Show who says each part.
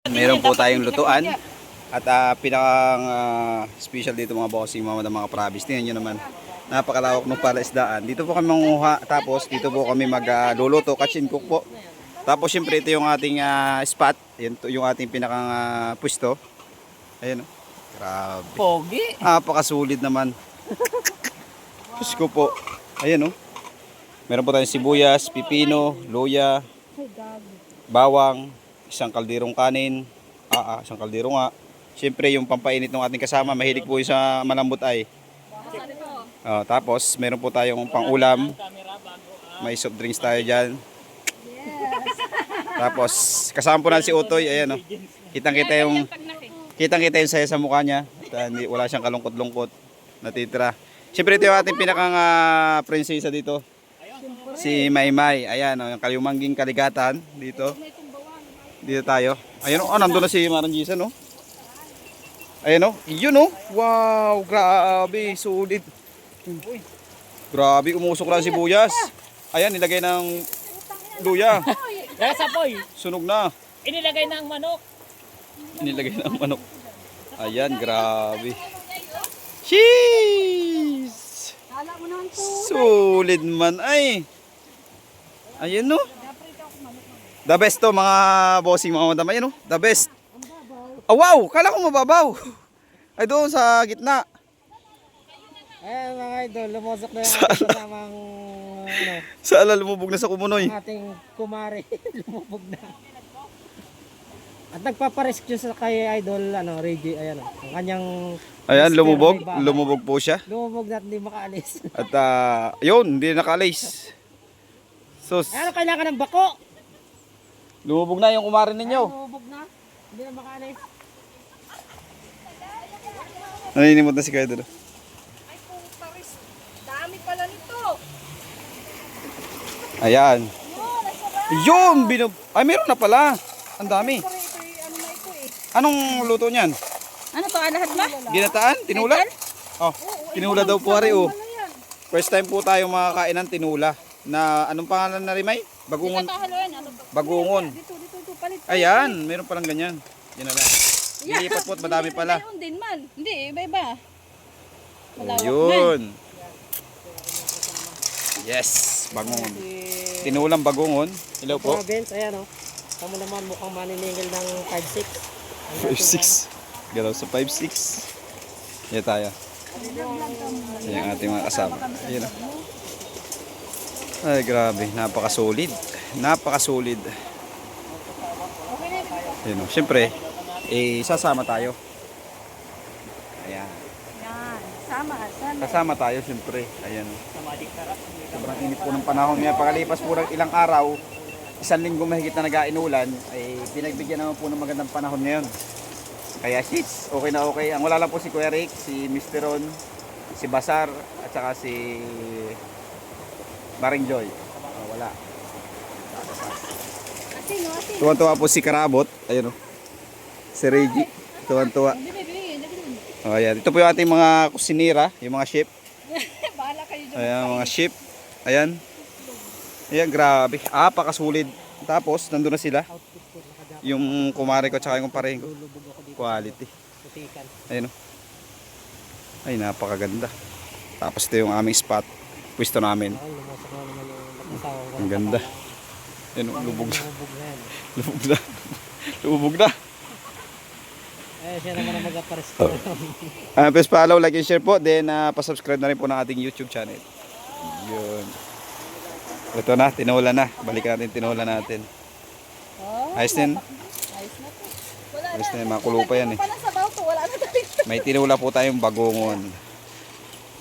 Speaker 1: Meron po tayong lutuan at pinakang special dito mga bossing, mga province. Tingnan nyo naman, napakalawak ng palaisdaan. Dito po kami manguha, tapos dito po kami magluluto, kitchen cook po. Tapos syempre ito yung ating spot, yung ating pinakang pwesto. Ayan o, grabe.
Speaker 2: Pogi.
Speaker 1: Napakasulit naman. Diyos ko po. Ayan o. Meron po tayong sibuyas, pipino, luya, bawang, isang kalderong kanin, isang kaldero nga. Siyempre yung pampainit ng ating kasama, mahilig po yung sa malambot ay. Tapos meron po tayong pang-ulam. May soft drinks tayo dyan. Tapos kasama po natin si Utoy, ayan o. Kitang-kita yung saya sa mukha niya. At, wala siyang kalungkot-lungkot natitira. Siyempre ito yung ating pinakang prinsesa dito. Si Maymay, ayan o, yung kalimangging kaligatan dito. Dito tayo. Ayun o, nandun na si Marangisan o. Ayun o, yun o. Wow, grabe, sulit. Grabe, umusok lang si Buyas. Ayan, nilagay ng luya.
Speaker 2: Yes, apoy.
Speaker 1: Sunog na.
Speaker 2: Inilagay na ang manok.
Speaker 1: Nilagay ng manok. Ayan, grabe. Cheese! Sulit man ay. Ayan o. The best to mga bossing, mga madam. Ayan o, the best. Oh, wow, kala ko mababaw. Ay doon sa gitna.
Speaker 2: Eh mga idol, lumusok na yung ating kasamang
Speaker 1: Saan lumubog na sa kumunoy?
Speaker 2: ating kumare. Lumubog na. At nagpaparescue sa kay idol, Reggie, ayan o. Ang kanyang
Speaker 1: Ayan,
Speaker 2: mister
Speaker 1: lumubog.
Speaker 2: may bahay.
Speaker 1: Lumubog po siya.
Speaker 2: Lumubog na at hindi makaalis.
Speaker 1: At yun, hindi nakaalis. Sus,
Speaker 2: Ano kailangan ng bako?
Speaker 1: lumubog na yung kumarin ninyo.
Speaker 2: Lumubog na. Hindi na makaalis.
Speaker 1: Naninimot na si Kuya Dodo.
Speaker 3: Ay, Paris. Dami pala nito.
Speaker 1: Ayan.
Speaker 3: Yun, ay sarap.
Speaker 1: Yun, ay meron na pala. Ang dami.
Speaker 3: Ito, ano na ito eh.
Speaker 1: Anong luto niyan?
Speaker 3: Ano to, lahat ba?
Speaker 1: Ginataan? Tinula? Oh, tinula daw po hari oh. First time po tayo makakain ng tinula. Na anong pangalan na Rimay? Bagungon.
Speaker 3: Haluin, ano to?
Speaker 1: Bagungon.
Speaker 3: Dito, palit.
Speaker 1: Ayan, meron palang ganyan. Yan na lang. Ilipat po at madami pala.
Speaker 3: Mayroon din man. Hindi, iba-iba. Malawak
Speaker 1: Yun. Yes, bagungon. Tinulang bagungon. Hello po.
Speaker 2: Mga Benz, ayan o. Tamo naman mukhang maniningil ng 5'6".
Speaker 1: 5'6". Galaw sa 5'6". Yan tayo. Yan ang ating mga kasama. Ayan o. Ay grabe, napakasolid. Napakasolid. Ayan o. Siyempre, sasama tayo. Ayan.
Speaker 3: Yan. Sama.
Speaker 1: Kasama tayo siyempre. Ayan o. Sobrang init po ng panahon. Ngayon, pagkalipas po ng ilang araw, isang linggo mahigit na nag-ainulan, ay pinagbigyan naman po ng magandang panahon ngayon. Kaya shits, okay na okay. Ang wala lang po si Kuya Rick, si Mr. Ron, si Basar, at saka si Maring Joy. Wala.
Speaker 3: Asin.
Speaker 1: Tuwan-tuwa po si Karabot. Ayun o. Si Reggie. Tuwan-tuwa. Ayan. Ito po yung ating mga kusinira, yung mga chef.
Speaker 3: Bahala kayo dyan.
Speaker 1: Ayan, mga chef. Ayan. Ayan, grabe. Pakasulit. Tapos, nandun na sila. Yung kumare ko tsaka yung parehin ko. Quality. Ayan o. Ay, napakaganda. Tapos ito yung aming spot. Pwesto namin. Ang ganda. Ayan o, lubog na. Lubog na. Lubog na.
Speaker 2: Eh, siya naman ang mag-aparescue.
Speaker 1: Please follow, like, and share po. Then, pasubscribe na rin po ng ating YouTube channel. Yun. Ito na, tinula na. Balikan natin, tinula natin. Ayos din.
Speaker 3: Ayos na to. Wala
Speaker 1: Ayos na, makulo pa yan eh.
Speaker 3: Wala sa baw to, wala na tayo.
Speaker 1: May tinula po tayong bagongon.